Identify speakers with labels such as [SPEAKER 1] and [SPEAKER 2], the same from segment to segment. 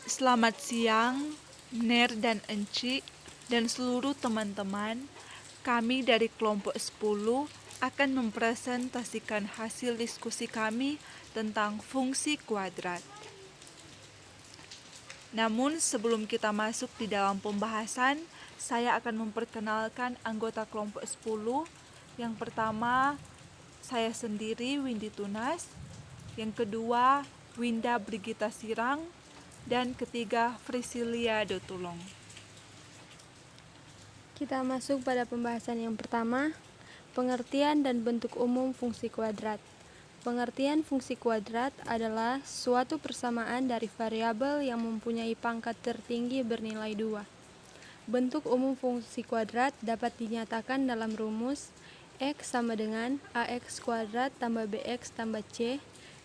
[SPEAKER 1] Selamat siang, Ner dan Enci, dan seluruh teman-teman. Kami dari kelompok 10 akan mempresentasikan hasil diskusi kami tentang fungsi kuadrat. Namun sebelum kita masuk di dalam pembahasan, saya akan memperkenalkan anggota kelompok 10. Yang pertama, saya sendiri, Windy Tunas. Yang kedua, Winda Brigita Sirang. Dan ketiga, Frisilia Dotulong.
[SPEAKER 2] Kita masuk pada pembahasan yang pertama, pengertian dan bentuk umum fungsi kuadrat. Pengertian fungsi kuadrat adalah suatu persamaan dari variabel yang mempunyai pangkat tertinggi bernilai 2. Bentuk umum fungsi kuadrat dapat dinyatakan dalam rumus X sama dengan AX kuadrat tambah BX tambah C.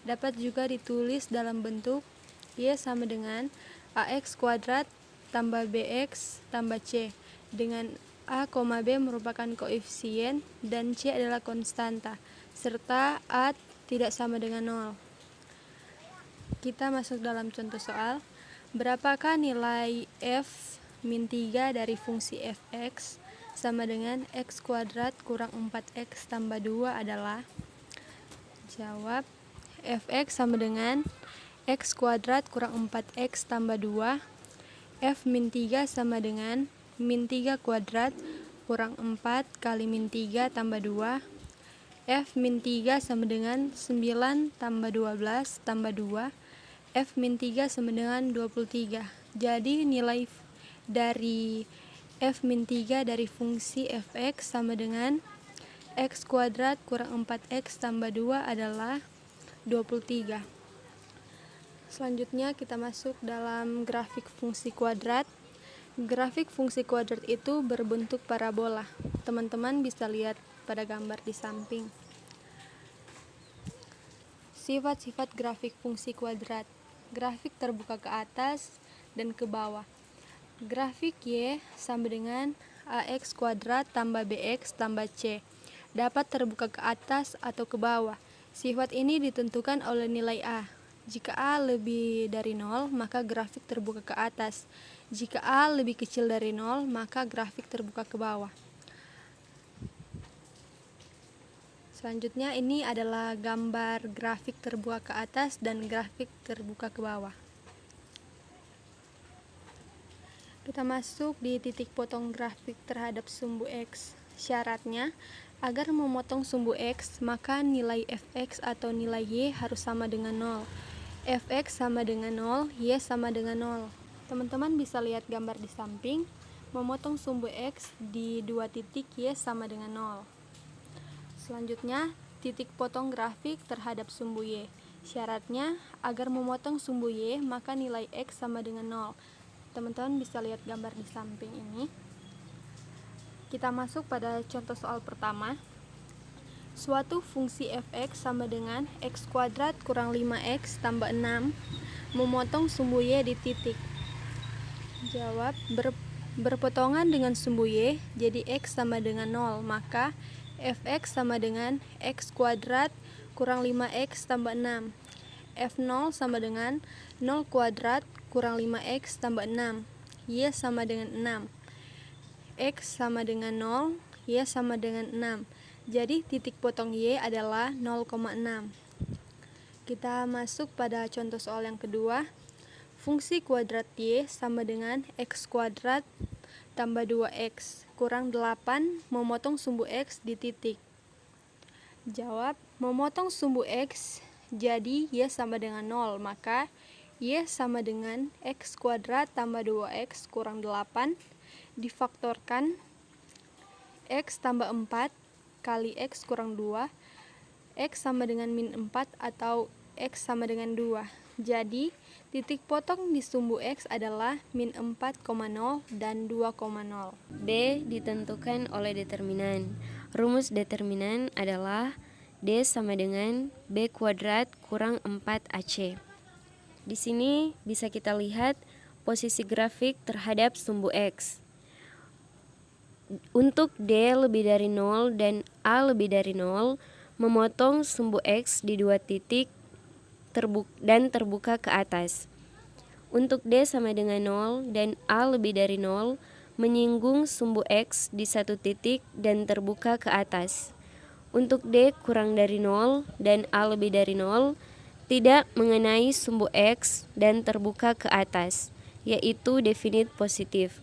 [SPEAKER 2] Dapat juga ditulis dalam bentuk Y sama dengan AX kuadrat tambah BX tambah C, dengan A, B merupakan koefisien dan C adalah konstanta, serta A tidak sama dengan 0. Kita masuk dalam contoh soal. Berapakah nilai f min 3 dari fungsi fx sama dengan x kuadrat kurang 4x tambah 2 adalah? Jawab, fx sama dengan x kuadrat kurang 4x tambah 2. F min 3 sama dengan min 3 kuadrat kurang 4 kali min 3 tambah 2. F min 3 sama dengan 9 tambah 12 tambah 2. F min 3 sama dengan 23. Jadi nilai dari F min 3 dari fungsi fx sama dengan x kuadrat kurang 4x tambah 2 adalah 23. Selanjutnya kita masuk dalam grafik fungsi kuadrat. Grafik fungsi kuadrat itu berbentuk parabola. Teman-teman bisa lihat pada gambar di samping. Sifat-sifat grafik fungsi kuadrat. Grafik terbuka ke atas dan ke bawah. Grafik Y sama dengan AX kuadrat tambah BX tambah C. Dapat terbuka ke atas atau ke bawah. Sifat ini ditentukan oleh nilai A. Jika A lebih dari 0, maka grafik terbuka ke atas. Jika A lebih kecil dari 0, maka grafik terbuka ke bawah. Selanjutnya ini adalah gambar grafik terbuka ke atas dan grafik terbuka ke bawah. Kita masuk di titik potong grafik terhadap sumbu X. Syaratnya, agar memotong sumbu X, maka nilai fx atau nilai y harus sama dengan 0. Fx sama dengan 0, y sama dengan 0. Teman-teman bisa lihat gambar di samping. Memotong sumbu X di 2 titik y sama dengan 0. Selanjutnya, titik potong grafik terhadap sumbu y. Syaratnya, agar memotong sumbu y, maka nilai X sama dengan 0. Teman-teman bisa lihat gambar di samping ini. Kita masuk pada contoh soal pertama. Suatu fungsi fx sama dengan x kuadrat kurang 5x tambah 6 memotong sumbu y di titik. Jawab, berpotongan dengan sumbu y, jadi x sama dengan 0, maka fx sama dengan x kuadrat kurang 5x tambah 6. F0 sama dengan 0 kuadrat kurang 5x tambah 6. Y sama dengan 6. X sama dengan 0, Y sama dengan 6. Jadi titik potong Y adalah 0,6. Kita masuk pada contoh soal yang kedua. Fungsi kuadrat Y sama dengan X kuadrat tambah 2X kurang 8 memotong sumbu X di titik. Jawab, memotong sumbu X jadi Y sama dengan 0, maka Y sama dengan X kuadrat tambah 2X kurang 8 difaktorkan X tambah 4 kali X kurang 2, X sama dengan min 4 atau X sama dengan 2. Jadi, titik potong di sumbu X adalah min 4,0 dan 2,0.
[SPEAKER 3] D ditentukan oleh determinan. Rumus determinan adalah D sama dengan B kuadrat kurang 4AC. Di sini bisa kita lihat posisi grafik terhadap sumbu X. Untuk D lebih dari 0 dan A lebih dari 0, memotong sumbu X di 2 titik dan terbuka ke atas. Untuk D sama dengan 0 dan A lebih dari 0, menyinggung sumbu X di satu titik dan terbuka ke atas. Untuk D kurang dari 0 dan A lebih dari 0, tidak mengenai sumbu X dan terbuka ke atas, yaitu definit positif.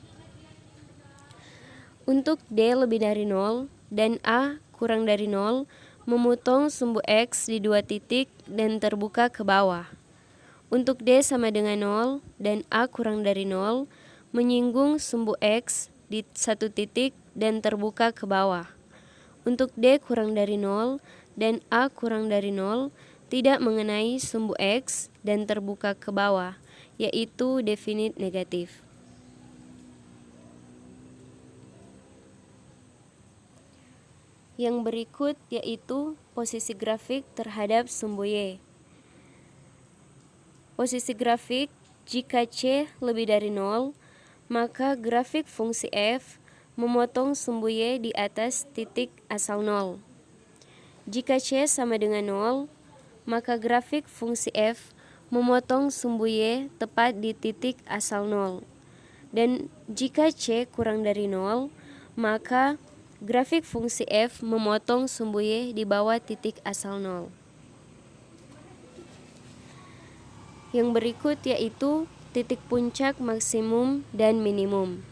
[SPEAKER 3] Untuk D lebih dari 0 dan A kurang dari 0, memotong sumbu X di dua titik dan terbuka ke bawah. Untuk D sama dengan 0 dan A kurang dari 0, menyinggung sumbu X di satu titik dan terbuka ke bawah. Untuk D kurang dari 0 dan A kurang dari 0, tidak mengenai sumbu X dan terbuka ke bawah, yaitu definit negatif. Yang berikut yaitu posisi grafik terhadap sumbu Y. Posisi grafik, jika C lebih dari 0, maka grafik fungsi f memotong sumbu Y di atas titik asal 0. Jika C sama dengan 0, maka grafik fungsi f memotong sumbu Y tepat di titik asal 0. Dan jika C kurang dari 0, maka grafik fungsi f memotong sumbu Y di bawah titik asal 0. Yang berikut yaitu titik puncak maksimum dan minimum.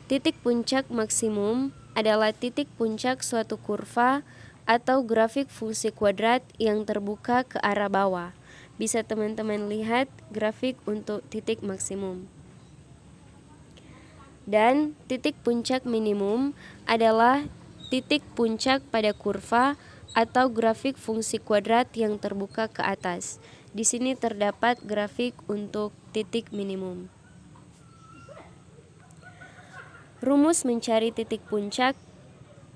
[SPEAKER 3] Titik puncak maksimum adalah titik puncak suatu kurva atau grafik fungsi kuadrat yang terbuka ke arah bawah. Bisa teman-teman lihat grafik untuk titik maksimum. Dan titik puncak minimum adalah titik puncak pada kurva atau grafik fungsi kuadrat yang terbuka ke atas. Di sini terdapat grafik untuk titik minimum. Rumus mencari titik puncak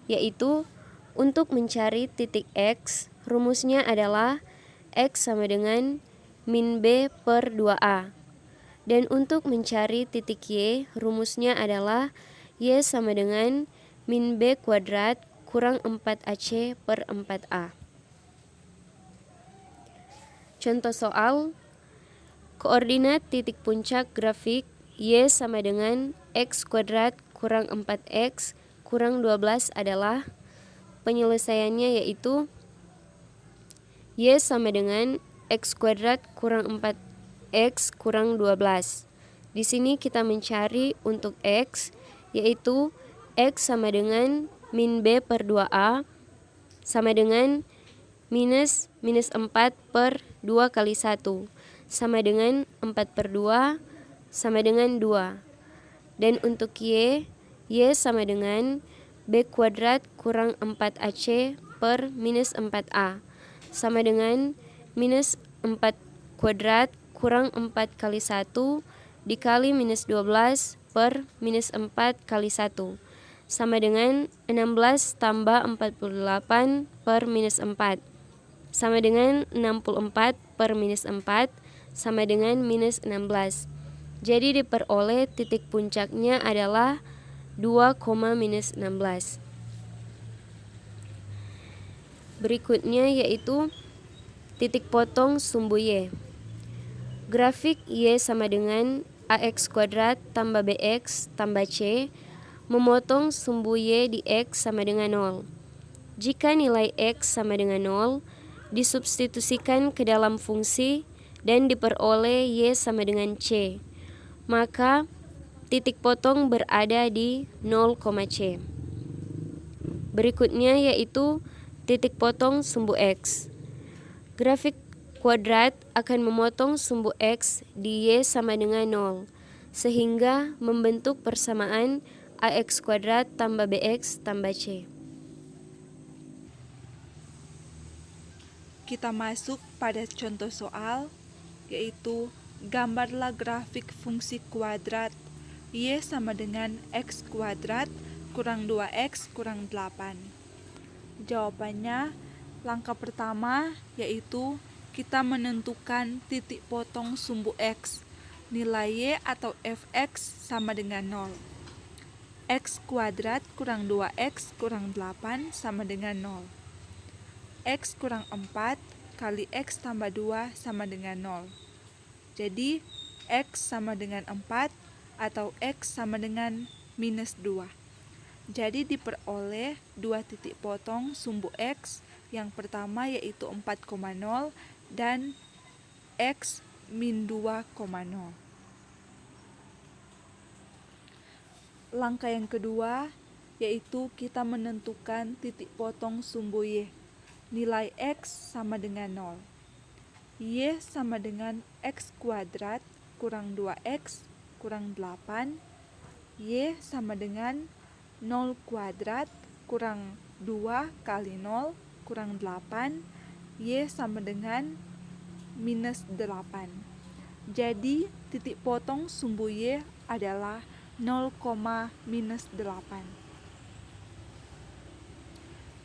[SPEAKER 3] yaitu untuk mencari titik X, rumusnya adalah X sama dengan min B per 2A. Dan untuk mencari titik Y, rumusnya adalah Y sama dengan min B kuadrat kurang 4AC per 4A. Contoh soal, koordinat titik puncak grafik Y sama dengan X kuadrat kurang 4X kurang 12 adalah, penyelesaiannya yaitu Y sama dengan X kuadrat kurang 4X kurang 12. Di sini kita mencari untuk X, yaitu X sama dengan min B per 2A sama dengan minus 4 per 2 kali 1 sama dengan 4 per 2 sama dengan 2. Dan untuk Y sama dengan B kuadrat kurang 4AC per minus 4A sama dengan minus 4 kuadrat kurang 4 kali 1 dikali minus 12 per minus 4 kali 1 sama dengan 16 tambah 48 per minus 4 sama dengan 64 per minus 4 sama dengan minus 16. Jadi diperoleh titik puncaknya adalah 2, minus 16. Berikutnya yaitu titik potong sumbu Y. Grafik Y sama dengan AX kuadrat tambah BX tambah C memotong sumbu Y di X sama dengan 0. Jika nilai X sama dengan 0, disubstitusikan ke dalam fungsi dan diperoleh Y sama dengan C, maka titik potong berada di 0, C. Berikutnya yaitu titik potong sumbu X. Grafik kuadrat akan memotong sumbu X di Y sama dengan 0, sehingga membentuk persamaan AX kuadrat tambah BX tambah C.
[SPEAKER 1] Kita masuk pada contoh soal, yaitu gambarlah grafik fungsi kuadrat Y sama dengan X kuadrat kurang 2X kurang 8. Jawabannya, langkah pertama yaitu kita menentukan titik potong sumbu X. Nilai Y atau Fx sama dengan 0. X kuadrat kurang 2X kurang 8 sama dengan 0. X kurang 4 kali X tambah 2 sama dengan 0. Jadi X sama dengan 4 atau X sama dengan minus 2. Jadi diperoleh dua titik potong sumbu X. Yang pertama yaitu 4,0 dan X min 2,0. Langkah yang kedua yaitu kita menentukan titik potong sumbu Y. Nilai X sama dengan 0. Y sama dengan X kuadrat kurang 2X kurang 8. Y sama dengan 0 kuadrat kurang 2 kali 0 kurang 8. Y sama dengan minus 8. Jadi titik potong sumbu Y adalah 0, minus 8.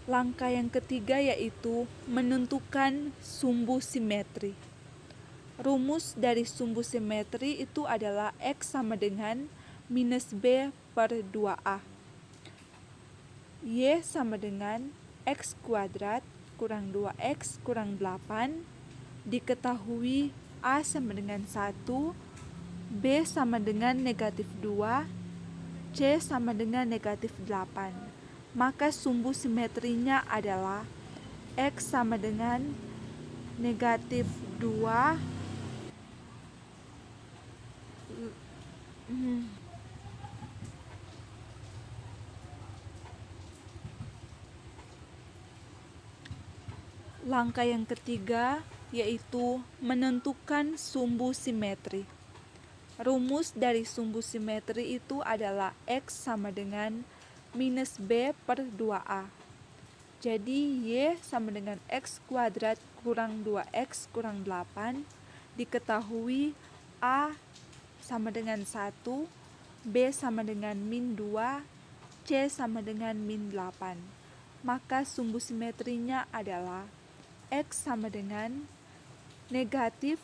[SPEAKER 1] Langkah yang ketiga yaitu menentukan sumbu simetri. Rumus dari sumbu simetri itu adalah X sama dengan minus B per 2A. Y sama dengan X kuadrat kurang 2X kurang 8. Diketahui A sama dengan 1, B sama dengan negatif 2, C sama dengan negatif 8. Maka sumbu simetrinya adalah X sama dengan negatif 2 Langkah yang ketiga yaitu menentukan sumbu simetri. Rumus dari sumbu simetri itu adalah X sama dengan minus B per 2A. Jadi Y sama dengan X kuadrat kurang 2X kurang 8. Diketahui A sama dengan 1, B sama dengan min 2, C sama dengan min 8. Maka sumbu simetrinya adalah X sama dengan negatif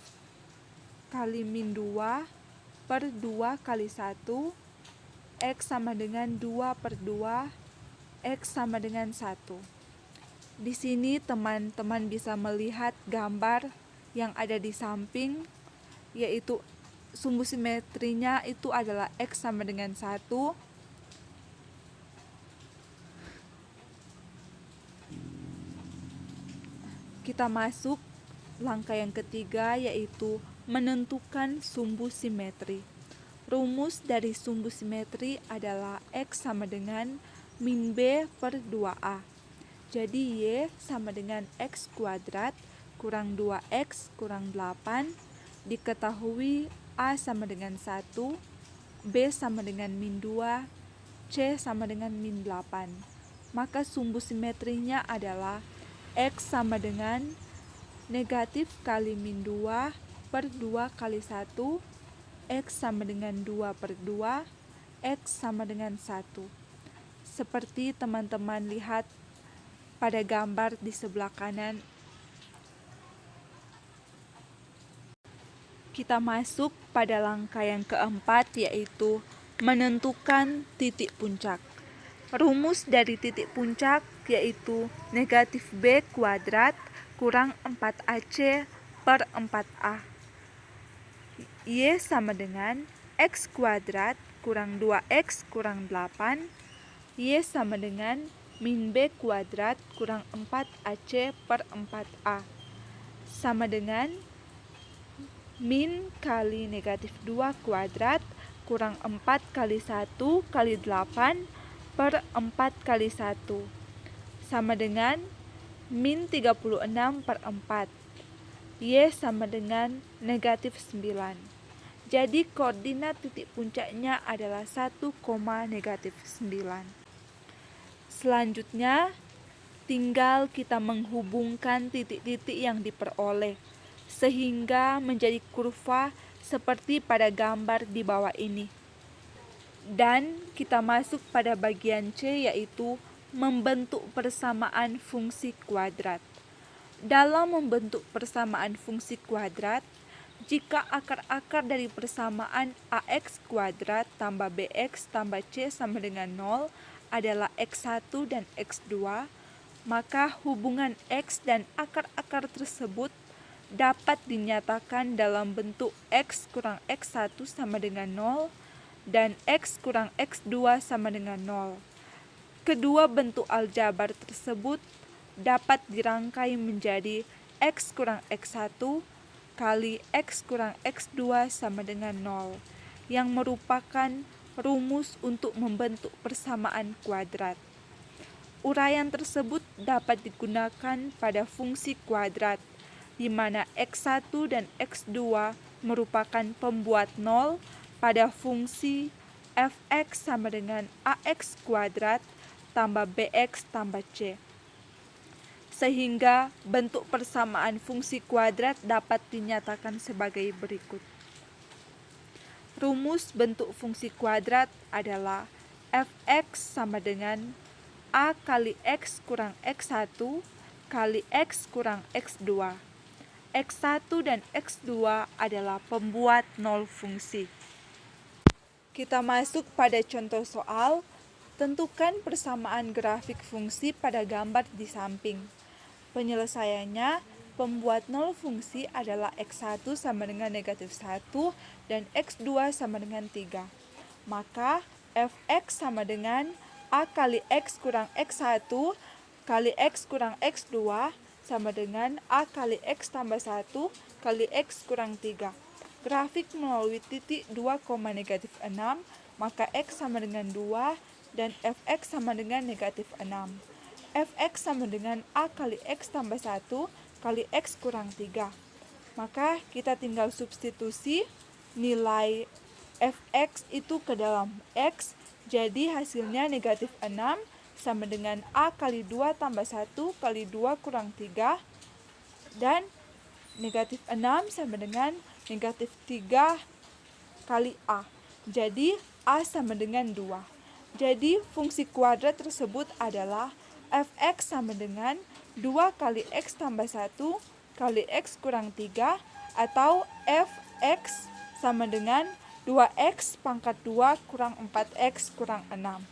[SPEAKER 1] kali min 2 per 2 kali 1, X sama dengan 2 per 2, X sama dengan 1. Di sini teman-teman bisa melihat gambar yang ada di samping, yaitu sumbu simetrinya itu adalah X sama dengan 1. Kita masuk langkah yang ketiga yaitu menentukan sumbu simetri. Rumus dari sumbu simetri adalah X sama dengan min B per 2A. Jadi Y sama dengan X kuadrat kurang 2X kurang 8. Diketahui A sama dengan 1, B sama dengan min 2, C sama dengan min 8. Maka sumbu simetrinya adalah X sama dengan negatif kali min 2 per 2 kali 1, X sama dengan 2 per 2, X sama dengan 1. Seperti teman-teman lihat pada gambar di sebelah kanan. Kita masuk pada langkah yang keempat yaitu menentukan titik puncak. Rumus dari titik puncak yaitu negatif B kuadrat kurang 4AC per 4A. Y sama dengan X kuadrat kurang 2X kurang 8. Y sama dengan min B kuadrat kurang 4AC per 4A. Sama dengan min kali negatif 2 kuadrat kurang 4 kali 1 kali 8 per 4 kali 1. Sama dengan min 36 per 4. Y sama dengan negatif 9. Jadi koordinat titik puncaknya adalah 1, negatif 9. Selanjutnya, tinggal kita menghubungkan titik-titik yang diperoleh sehingga menjadi kurva seperti pada gambar di bawah ini. Dan kita masuk pada bagian C yaitu membentuk persamaan fungsi kuadrat. Dalam membentuk persamaan fungsi kuadrat, jika akar-akar dari persamaan AX kuadrat tambah BX tambah C sama dengan 0 adalah X1 dan X2, maka hubungan X dan akar-akar tersebut dapat dinyatakan dalam bentuk X kurang X1 sama dengan 0 dan X kurang X2 sama dengan 0. Kedua bentuk aljabar tersebut dapat dirangkai menjadi X kurang X1 kali X kurang X2 sama dengan 0, yang merupakan rumus untuk membentuk persamaan kuadrat. Uraian tersebut dapat digunakan pada fungsi kuadrat, di mana X1 dan X2 merupakan pembuat 0 pada fungsi fx sama dengan ax kuadrat tambah bx tambah c. Sehingga bentuk persamaan fungsi kuadrat dapat dinyatakan sebagai berikut. Rumus bentuk fungsi kuadrat adalah fx sama dengan a kali x kurang x1 kali x kurang x2. X1 dan X2 adalah pembuat 0 fungsi. Kita masuk pada contoh soal. Tentukan persamaan grafik fungsi pada gambar di samping. Penyelesaiannya, pembuat 0 fungsi adalah X1 sama dengan negatif 1 dan X2 sama dengan 3. Maka fx sama dengan a kali x kurang x1 kali x kurang x2 sama dengan a kali x tambah 1 kali x kurang 3. Grafik melalui titik 2, negatif 6, maka x sama dengan 2 dan fx sama dengan negatif 6. Fx sama dengan a kali x tambah 1 kali x kurang 3. Maka kita tinggal substitusi nilai fx itu ke dalam x, jadi hasilnya negatif 6 sama dengan a kali 2 tambah 1 kali 2 kurang 3, dan negatif 6 sama dengan negatif 3 kali a. Jadi a sama dengan 2. Jadi fungsi kuadrat tersebut adalah fx sama dengan 2 kali x tambah 1 kali x kurang 3 atau fx sama dengan 2x pangkat 2 kurang 4x kurang 6.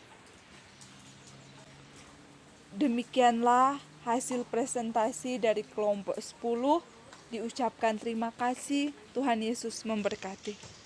[SPEAKER 1] Demikianlah hasil presentasi dari kelompok 10. Diucapkan terima kasih. Tuhan Yesus memberkati.